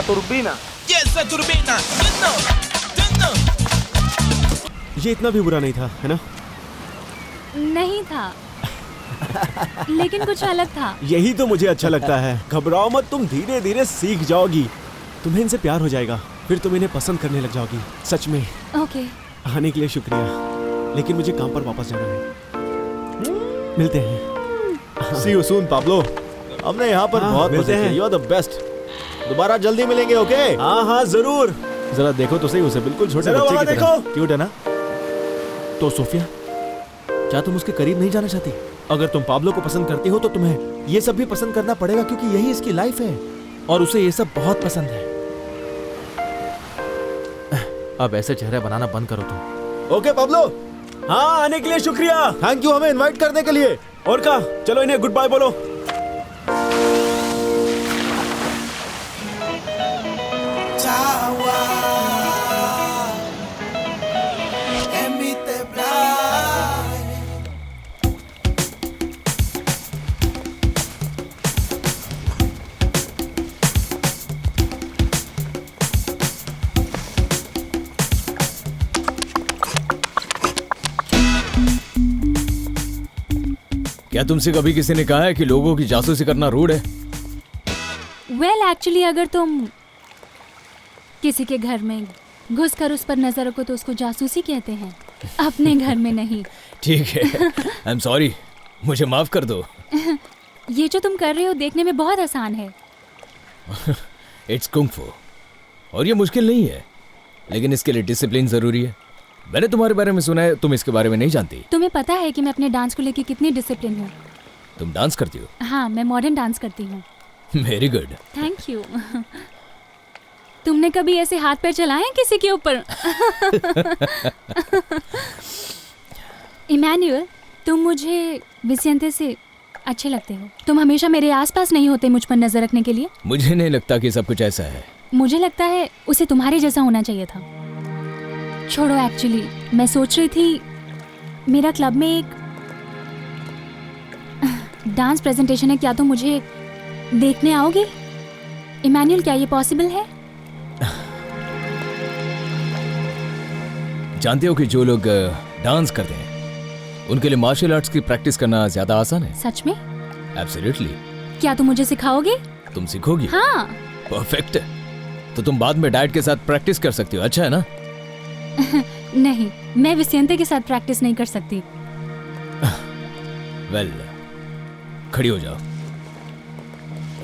turbina. Yes, la turbina. Dunno. ये इतना भी बुरा नहीं था, है ना? नहीं था लेकिन कुछ अलग था। यही तो मुझे अच्छा लगता है। घबराओ मत, तुम धीरे धीरे सीख जाओगी। तुम्हें इनसे प्यार हो जाएगा, फिर तुम इन्हें पसंद करने लग जाओगी। सच में। ओके। आने के लिए शुक्रिया, लेकिन मुझे काम पर वापस जाना है। मिलते हैं। See you soon, Pablo. हमने यहाँ पर बहुत मिलते मजे हैं। किए। You are the best। दोबारा जल्दी मिलेंगे, ओके? हाँ जरूर। जरा देखो तो सही उसे, बिल्कुल छोटे जरा बच्चे वहाँ की तरह। देखो। क्यूट है ना? तो सोफिया, क्या तुम उसके करीब नहीं जाना चाहती? अगर तुम पाब्लो को पसंद करती हो तो तुम्हें ये सब भी पसंद करना पड़ेगा, क्योंकि यही इसकी लाइफ है और उसे ये सब बहुत पसंद है। अब ऐसे चेहरे बनाना बंद करो तुम। Okay Pablo. हाँ, आने के लिए शुक्रिया। थैंक यू हमें इनवाइट करने के लिए। और का, चलो इन्हें गुड बाय बोलो। क्या तुमसे कभी किसी ने कहा है कि लोगों की जासूसी करना रूड है? वेल एक्चुअली अगर तुम किसी के घर में घुसकर उस पर नजर रखो तो उसको जासूसी कहते हैं, अपने घर में नहीं। ठीक है, आई एम सॉरी, मुझे माफ कर दो। ये जो तुम कर रहे हो देखने में बहुत आसान है। इट्स कुंग फू और ये मुश्किल नहीं है, लेकिन इसके लिए डिसिप्लिन जरूरी है। मैंने तुम्हारे बारे में सुना है, तुम इसके बारे में नहीं जानती। तुम्हें पता है कि मैं अपने डांस को लेकर कितनी डिसिप्लिन हूँ। तुम डांस करती हो? हाँ, मैं मॉडर्न डांस करती हूँ। Very good. Thank you. तुमने कभी ऐसे हाथ पैर चलाए हैं किसी के ऊपर? इमैनुअल, तुम मुझे विसियंते से अच्छे लगते हो। तुम हमेशा मेरे आसपास नहीं होते मुझ पर नजर रखने के लिए। मुझे नहीं लगता कि सब कुछ ऐसा है। मुझे लगता है उसे तुम्हारे जैसा होना चाहिए था। छोड़ो, एक्चुअली मैं सोच रही थी मेरा क्लब में एक डांस प्रेजेंटेशन है, क्या तुम मुझे देखने आओगे? इमैनुअल, क्या ये पॉसिबल है? जानते हो कि जो लोग डांस करते हैं उनके लिए मार्शल आर्ट्स की प्रैक्टिस करना ज्यादा आसान है। सच में? एब्सोल्युटली। क्या तुम मुझे सिखाओगे? तुम सीखोगी? हाँ। परफेक्ट। तो तुम बाद में डाइट के साथ प्रैक्टिस कर सकती हो, अच्छा है ना? नहीं, मैं विसियंते के साथ प्रैक्टिस नहीं कर सकती। वेल, खड़ी हो जाओ।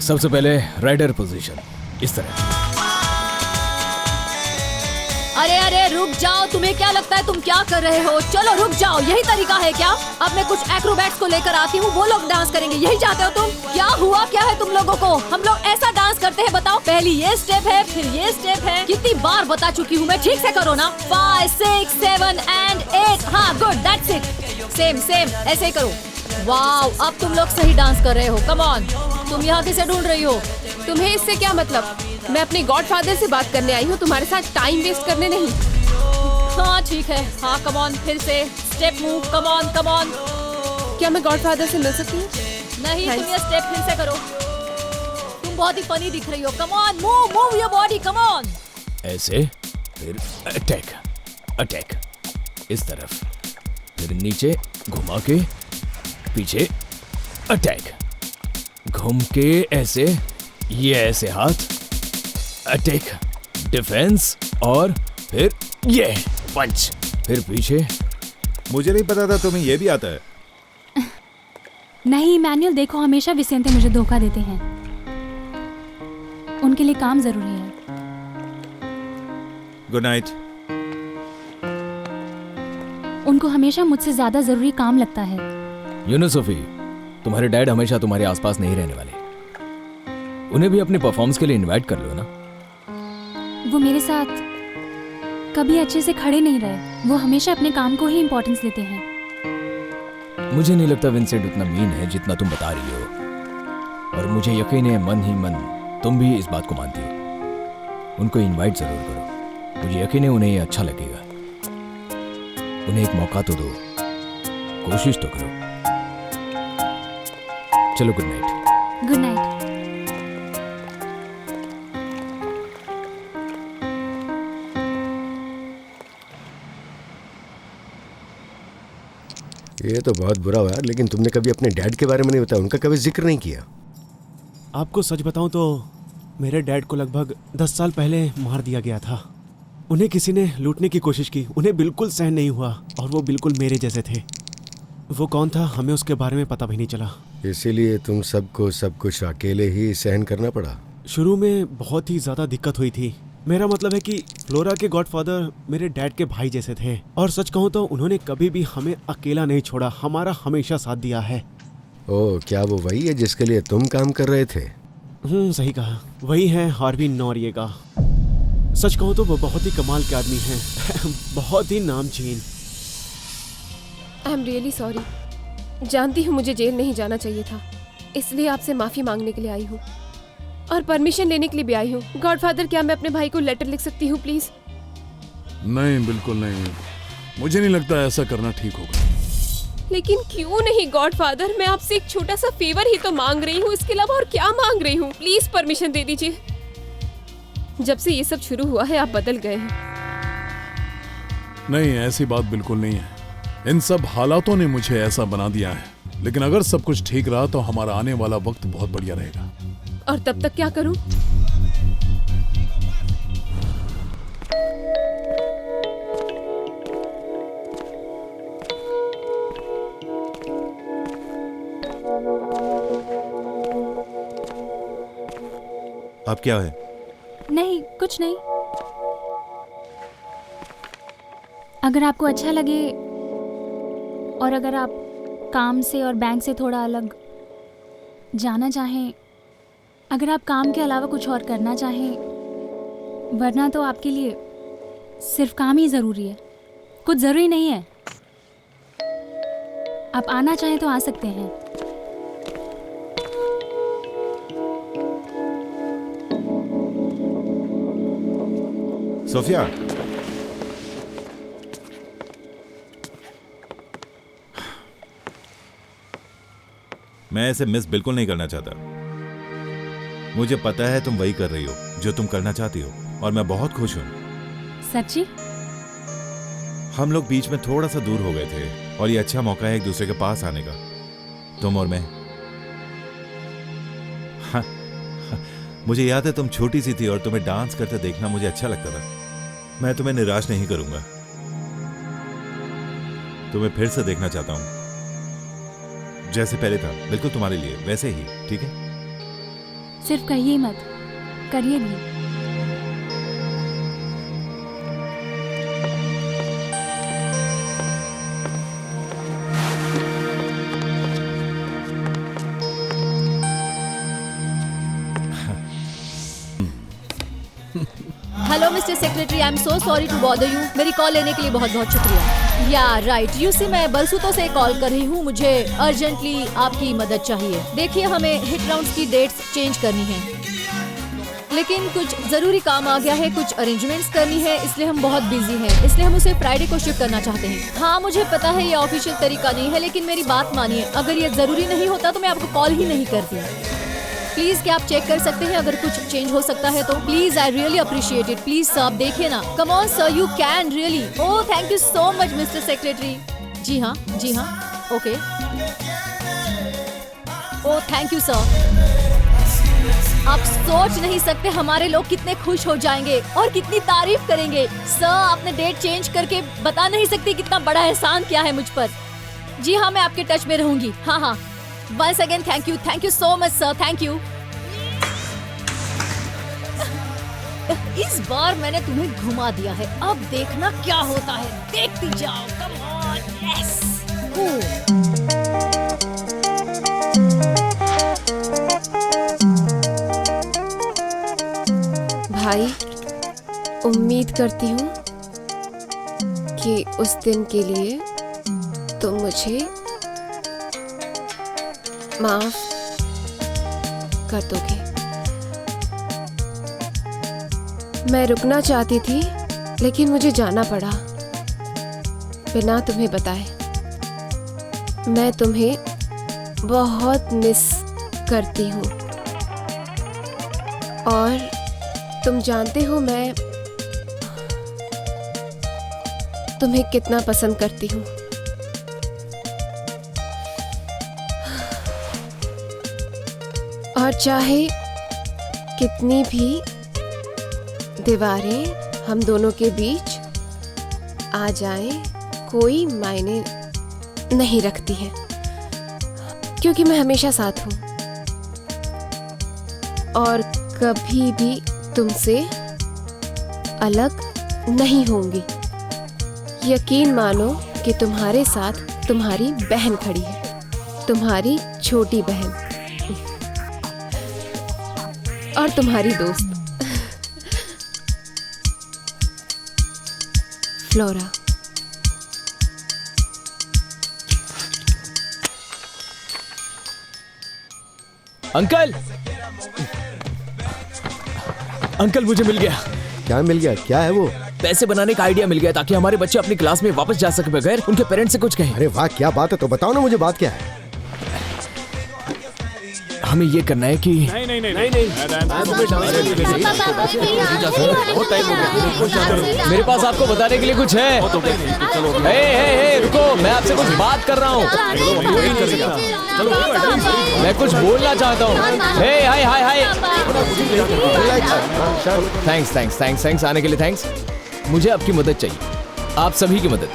सबसे पहले राइडर पोजीशन, इस तरह। अरे अरे रुक जाओ, तुम्हें क्या लगता है तुम क्या कर रहे हो? चलो रुक जाओ, यही तरीका है क्या? अब मैं कुछ एक्रोबैट्स को लेकर आती हूँ, वो लोग डांस करेंगे, यही चाहते हो तुम? क्या हुआ क्या है तुम लोगों को? हम लोग ऐसा डांस करते हैं, बताओ। पहली ये स्टेप है, फिर ये स्टेप है। कितनी बार बता चुकी हूँ मैं, ठीक से करो ना। 5, 6, 7 and 8। हाँ गुड, दैट्स इट। सेम ऐसे ही करो। वाओ, अब तुम लोग सही डांस कर रहे हो। कम ऑन, तुम यहाँ किसे ढूंढ रही हो? तुम्हें इससे क्या मतलब? मैं अपने गॉडफादर से बात करने आई हूँ, तुम्हारे साथ टाइम वेस्ट करने नहीं। हाँ ठीक है, हाँ कम ऑन, फिर से स्टेप मूव। Come on. क्या मैं गॉडफादर से मिल सकती हूँ? नहीं, तुम ये स्टेप फिर से करो। तुम बहुत ही फनी दिख रही हो। Come on, move your body, come on. ऐसे, फिर अटैक इस तरफ, फिर नीचे घुमा के पीछे अटैक, घूम के ऐसे, ये ऐसे हाथ अटैक, डिफेंस, और फिर ये पंच, फिर पीछे। मुझे नहीं पता था तुम्हें ये भी आता है। नहीं इमैनुअल, देखो हमेशा विसियंते मुझे धोखा देते हैं। उनके लिए काम जरूरी है। Good night. उनको हमेशा मुझसे ज्यादा जरूरी काम लगता है। यू नो सोफी, तुम्हारे डैड हमेशा तुम्हारे आसपास नहीं रहने वाले। उन्हें भी अपने परफॉर्मेंस के लिए इनवाइट कर लो ना। वो मेरे साथ कभी अच्छे से खड़े नहीं रहे। वो हमेशा अपने काम को ही इम्पोर्टेंस देते हैं। मुझे नहीं लगता विंसेंट उतना मीन है जितना तुम बता रही हो, और मुझे यकीन है मन ही मन तुम भी इस बात को मानती हो। उनको इनवाइट जरूर करो, मुझे यकीन है उन्हें ये अच्छा लगेगा। उन्हें एक मौका तो दो, कोशिश तो करो। चलो गुड नाइट। Good night. ये तो बहुत बुरा हुआ यार, लेकिन तुमने कभी अपने डैड के बारे में नहीं बताया, उनका कभी जिक्र नहीं किया। आपको सच बताऊं तो मेरे डैड को लगभग 10 साल पहले मार दिया गया था। उन्हें किसी ने लूटने की कोशिश की, उन्हें बिल्कुल सहन नहीं हुआ और वो बिल्कुल मेरे जैसे थे। वो कौन था हमें उसके बारे में पता भी नहीं चला। इसीलिए तुम सबको सब कुछ अकेले ही सहन करना पड़ा। शुरू में बहुत ही ज़्यादा दिक्कत हुई थी। मेरा मतलब है कि फ्लोरा के गॉडफादर मेरे डैड के भाई जैसे थे और सच कहूँ तो उन्होंने कभी भी हमें अकेला नहीं छोड़ा, हमारा हमेशा साथ दिया है। ओह, क्या वो वही है जिसके लिए तुम काम कर रहे थे? सही कहा, वही है हार्वी नोरिएगा। सच कहूँ तो वो बहुत ही कमाल के आदमी हैं बहुत ही नामचीन। I am really sorry. जानती हूँ मुझे जेल नहीं जाना चाहिए था, इसलिए आपसे माफी मांगने के लिए आई हूँ और परमिशन लेने के लिए भी आई हूँ। गॉडफादर, क्या मैं अपने भाई को लेटर लिख सकती हूँ प्लीज? नहीं, बिल्कुल नहीं। मुझे नहीं लगता ऐसा करना ठीक होगा। लेकिन क्यों नहीं गॉडफादर, मैं आपसे एक छोटा सा फेवर ही तो मांग रही हूँ, इसके अलावा और क्या मांग रही हूँ? प्लीज परमिशन दे दीजिए। जब से ये सब शुरू हुआ है आप बदल गए हैं। नहीं, ऐसी बात बिल्कुल नहीं है। इन सब हालातों ने मुझे ऐसा बना दिया है, लेकिन अगर सब कुछ ठीक रहा तो हमारा आने वाला वक्त बहुत बढ़िया रहेगा। और तब तक क्या करूं? अब क्या है? नहीं, कुछ नहीं। अगर आपको अच्छा लगे और अगर आप काम से और बैंक से थोड़ा अलग जाना चाहें, अगर आप काम के अलावा कुछ और करना चाहें, वरना तो आपके लिए सिर्फ काम ही ज़रूरी है, कुछ ज़रूरी नहीं है। आप आना चाहें तो आ सकते हैं। सोफिया, मैं ऐसे मिस बिल्कुल नहीं करना चाहता। मुझे पता है तुम वही कर रही हो जो तुम करना चाहती हो और मैं बहुत खुश हूं। सच्ची? हम लोग बीच में थोड़ा सा दूर हो गए थे और ये अच्छा मौका है एक दूसरे के पास आने का, तुम और मैं। हाँ, मुझे याद है तुम छोटी सी थी और तुम्हें डांस करते देखना मुझे अच्छा लगता था। मैं तुम्हें निराश नहीं करूंगा, तुम्हें फिर से देखना चाहता हूं जैसे पहले था, बिल्कुल तुम्हारे लिए वैसे ही, ठीक है? सिर्फ कहिए मत, करिए भी। Hello mister secretary, I am so sorry to bother you. मेरी कॉल लेने के लिए बहुत बहुत शुक्रिया। या राइट, यू सी मैं बरसुतों से कॉल कर रही हूँ, मुझे अर्जेंटली आपकी मदद चाहिए। देखिए, हमें हिट राउंड्स की डेट्स चेंज करनी है, लेकिन कुछ जरूरी काम आ गया है, कुछ अरेंजमेंट्स करनी है, इसलिए हम बहुत बिजी हैं, इसलिए हम उसे फ्राइडे को शिफ्ट करना चाहते हैं। हाँ, मुझे पता है ये ऑफिशियल तरीका नहीं है, लेकिन मेरी बात मानिए, अगर ये जरूरी नहीं होता तो मैं आपको कॉल ही नहीं करती। प्लीज क्या आप चेक कर सकते हैं अगर कुछ चेंज हो सकता है तो? Please, I really appreciate it. Please sir, आप देखिए ना। Come on sir, you can really. Oh, thank you so much mister secretary. जी हाँ, okay. Oh, thank you sir. आप सोच नहीं सकते हमारे लोग कितने खुश हो जाएंगे और कितनी तारीफ करेंगे। सर, आपने डेट चेंज करके बता नहीं सकती कितना बड़ा एहसान किया है मुझ पर। जी हाँ, मैं आपके टच में रहूंगी। हाँ, once again thank you so much sir, thank you। इस बार मैंने तुम्हें घुमा दिया है, अब देखना क्या होता है, देखती जाओ। Come on, yes. भाई, उम्मीद करती हूँ कि उस दिन के लिए तुम मुझे माफ कर दोगे। मैं रुकना चाहती थी, लेकिन मुझे जाना पड़ा बिना तुम्हें बताए। मैं तुम्हें बहुत मिस करती हूँ और तुम जानते हो मैं तुम्हें कितना पसंद करती हूँ। चाहे कितनी भी दीवारें हम दोनों के बीच आ जाएं, कोई मायने नहीं रखती है, क्योंकि मैं हमेशा साथ हूं और कभी भी तुमसे अलग नहीं होंगी। यकीन मानो कि तुम्हारे साथ तुम्हारी बहन खड़ी है, तुम्हारी छोटी बहन और तुम्हारी दोस्त फ्लोरा। अंकल, अंकल मुझे मिल गया। क्या मिल गया? क्या है वो? पैसे बनाने का आइडिया मिल गया ताकि हमारे बच्चे अपनी क्लास में वापस जा सके बगैर उनके पेरेंट्स से कुछ कहें। अरे वाह, क्या बात है, तो बताओ ना मुझे बात क्या है। हमें ये करना है कि मेरे पास आपको बताने के लिए कुछ है। हे, रुको, मैं आपसे कुछ बात कर रहा हूँ। मैं कुछ बोलना चाहता हूँ। हे, हाय। थैंक्स आने के लिए थैंक्स। मुझे आपकी मदद चाहिए, आप सभी की मदद।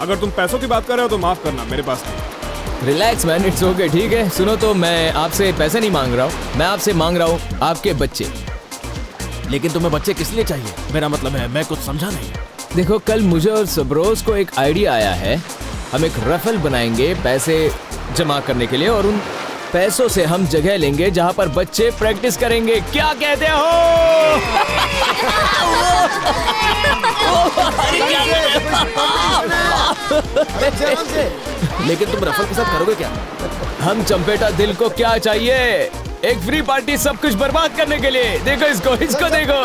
अगर तुम पैसों की बात कर रहे हो तो माफ करना, मेरे पास नहीं। रिलैक्स मैन, इट्स ओके, ठीक है। सुनो, तो मैं आपसे पैसे नहीं मांग रहा हूँ, मैं आपसे मांग रहा हूँ आपके बच्चे। लेकिन तुम्हें बच्चे किस लिए चाहिए? मेरा मतलब है, मैं कुछ समझा नहीं। देखो, कल मुझे और सबरोज को एक आइडिया आया है। हम एक रफल बनाएंगे पैसे जमा करने के लिए और उन पैसों से हम जगह लेंगे जहाँ पर बच्चे प्रैक्टिस करेंगे। क्या कहते हो? लेकिन तुम रफल के साथ करोगे क्या? हम चंपेटा दिल को क्या चाहिए? एक फ्री पार्टी सब कुछ बर्बाद करने के लिए। देखो इसको देखो।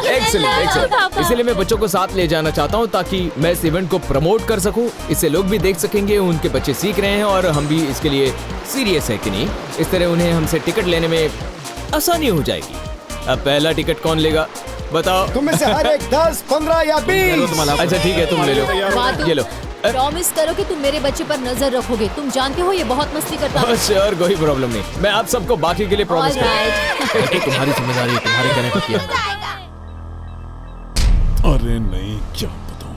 एक्सीलेंट। इसलिए मैं बच्चों को साथ ले जाना चाहता हूँ ताकि मैं इस इवेंट को प्रमोट कर सकूँ। इससे लोग भी देख सकेंगे उनके बच्चे सीख रहे हैं और हम भी इसके लिए सीरियस है कि नहीं। इस तरह उन्हें हमसे टिकट लेने में आसानी हो जाएगी। अब पहला टिकट कौन लेगा बताओ? तुम में से हर एक 10, 15 या 20। अच्छा ठीक है, तुम ले लो, ये लो। प्रॉमिस करो कि तुम मेरे बच्चे पर नजर रखोगे। तुम जानते हो ये बहुत मस्ती करता है। श्योर, कोई प्रॉब्लम नहीं। मैं आप सबको बाकी के लिए प्रॉमिस All right. करता हूं। तुम्हारी जिम्मेदारी है, तुम्हारे कहने पर किया। अरे नहीं, क्या बताऊं।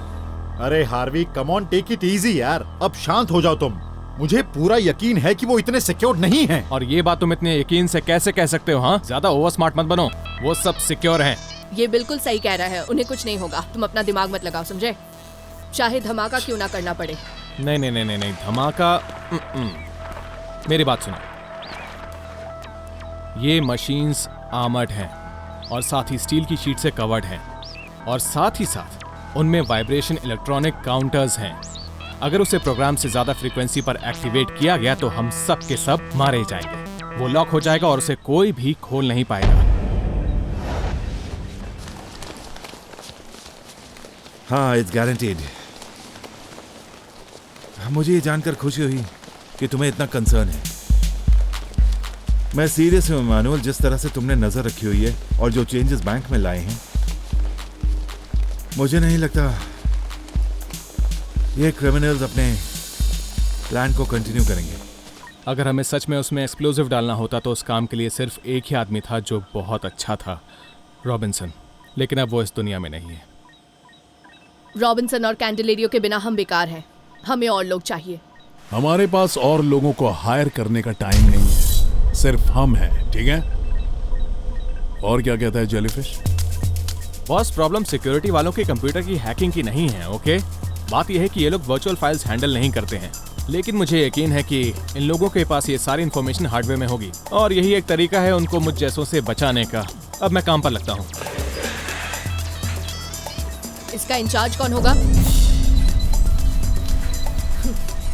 अरे Harvey, come on, take it easy यार। अब शांत हो जाओ तुम। मुझे पूरा यकीन है कि वो इतने सिक्योर नहीं हैं। और ये बात तुम इतने यकीन से कैसे कह सकते हो? हाँ, ज्यादा ओवर स्मार्ट मत बनो। वो सब सिक्योर हैं। ये बिल्कुल सही कह रहा है, उन्हें कुछ नहीं होगा। तुम अपना दिमाग मत लगाओ, समझे? चाहे धमाका क्यों ना करना पड़े। नहीं, धमाका। मेरी बात सुनो, ये मशीन्स आर्मर्ड हैं और साथ ही स्टील की शीट से कवर्ड हैं और साथ ही साथ उनमें वाइब्रेशन इलेक्ट्रॉनिक काउंटर्स हैं। अगर उसे प्रोग्राम से ज्यादा फ्रीक्वेंसी पर एक्टिवेट किया गया तो हम सब के सब मारे जाएंगे। वो लॉक हो जाएगा और उसे कोई भी खोल नहीं पाएगा। हाँ, इट्स गारंटीड। मुझे ये जानकर खुशी हुई कि तुम्हें इतना कंसर्न है। मैं सीरियस हूँ मैनुअल, जिस तरह से तुमने नजर रखी हुई है और जो चेंजेस बैंक में लाए हैं, मुझे नहीं लगता ये क्रिमिनल्स अपने प्लान को कंटिन्यू करेंगे। अगर हमें सच में उसमें एक्सप्लोजिव डालना होता तो उस काम के लिए सिर्फ एक ही आदमी था जो बहुत अच्छा था, रॉबिन्सन। लेकिन अब वो इस दुनिया में नहीं है। रॉबिन्सन और कैंडिलेरियो के बिना हम बेकार हैं। हमें और लोग चाहिए। हमारे पास और लोगों को हायर करने का टाइम नहीं है, सिर्फ हम हैं, ठीक है? और क्या कहता है जेलीफिश? बॉस, प्रॉब्लम सिक्योरिटी वालों के कंप्यूटर की हैकिंग की नहीं है, ओके? बात यह है कि ये लोग वर्चुअल फाइल्स हैंडल नहीं करते हैं। लेकिन मुझे यकीन है कि इन लोगों के पास ये सारी इन्फॉर्मेशन हार्डवेयर में होगी और यही एक तरीका है उनको मुझ जैसों से बचाने का। अब मैं काम पर लगता हूँ। इसका इंचार्ज कौन होगा?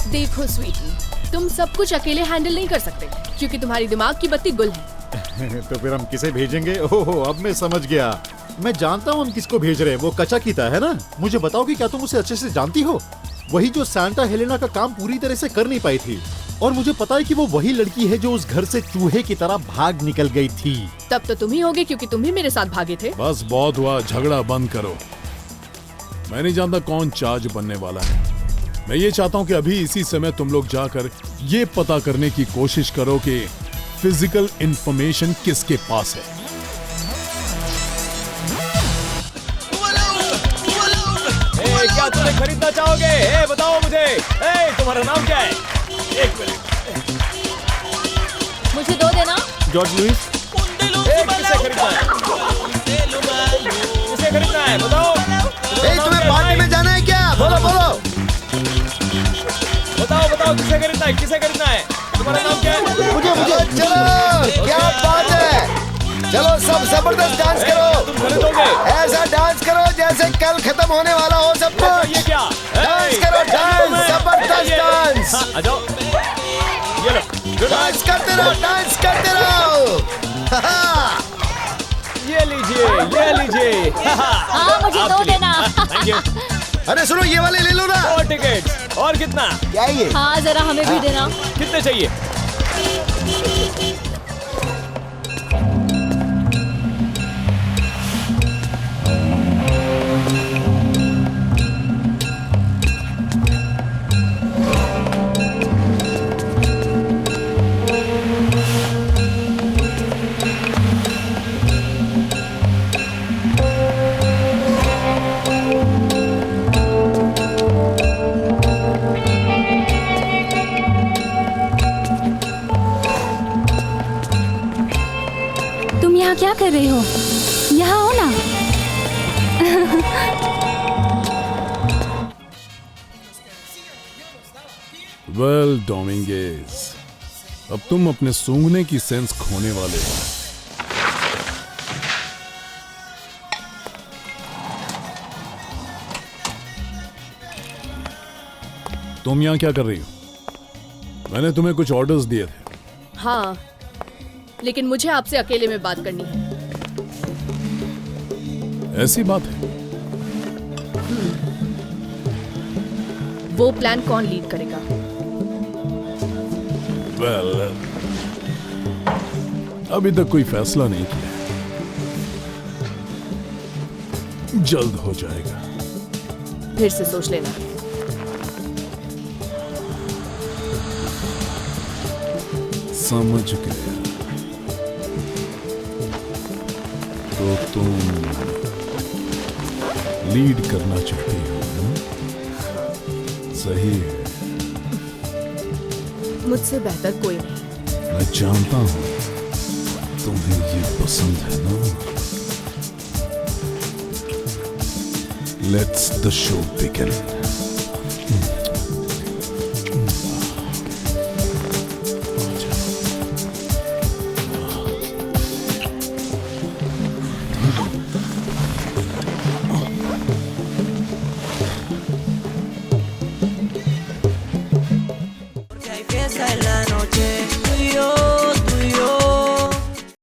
देखो स्वीटी, तुम सब कुछ अकेले हैंडल नहीं कर सकते क्योंकि तुम्हारी दिमाग की बत्ती गुल है। तो फिर हम किसे भेजेंगे? ओहो, अब मैं समझ गया। मैं जानता हूँ हम किसको भेज रहे हैं। वो कचा कीता है ना? मुझे बताओ कि क्या तुम उसे अच्छे से जानती हो? वही जो सांता हेलेना का काम पूरी तरह से कर नहीं पाई थी। और मुझे पता है कि वो वही लड़की है जो उस घर से चूहे की तरह भाग निकल गई थी। तब तो तुम ही होगे क्योंकि तुम ही मेरे साथ भागे थे। बस बहुत हुआ, झगड़ा बंद करो। मैं नहीं जानता कौन चार्ज बनने वाला है, मैं ये चाहता हूं कि अभी इसी समय तुम लोग जाकर ये पता करने की कोशिश करो कि फिजिकल इंफॉर्मेशन किसके पास है। क्या तुम्हें खरीदना चाहोगे? बताओ मुझे। तुम्हारा नाम क्या है? एक मिनट, मुझे 2 देना। George Louis. किसे खरीदना है? किसे खरीदना है बताओ। तुम्हें पार्टी में जाना है क्या? बोलो बोलो। बताओ किसे खरीदना है? किसे खरीदना है? तुम्हारा नाम क्या है? मुझे चलो, क्या बात है। चलो सब जबरदस्त डांस करो। तुम खरीदोगे? ऐसा डांस करो जैसे कल खत्म होने वाला हो सब कुछ। ये क्या? डांस करो, डांस, जबरदस्त डांस। आ जाओ, ये लो, डांस करते रहो, डांस करते रहो। ये लीजिए। हाँ, मुझे 2 देना। Thank you. अरे सुनो, ये वाले ले लो ना। और टिकट। और कितना? क्या ये? हाँ, जरा हमें भी देना। कितने चाहिए? तुम यहाँ क्या कर रही हो? यहाँ हो ना। वेल डोमिंगेज, अब तुम अपने सूंघने की सेंस खोने वाले हो। तुम यहाँ क्या कर रही हो? मैंने तुम्हें कुछ ऑर्डर्स दिए थे। हाँ, लेकिन मुझे आपसे अकेले में बात करनी है। ऐसी बात है? वो प्लान कौन लीड करेगा? वेल, अभी तक कोई फैसला नहीं किया। जल्द हो जाएगा। फिर से सोच लेना। समझ गया। तो तुम लीड करना चाहती हो ना? सही है। मुझसे बेहतर कोई नहीं। मैं जानता हूं तुम्हें ये पसंद है ना। Let's the show begin.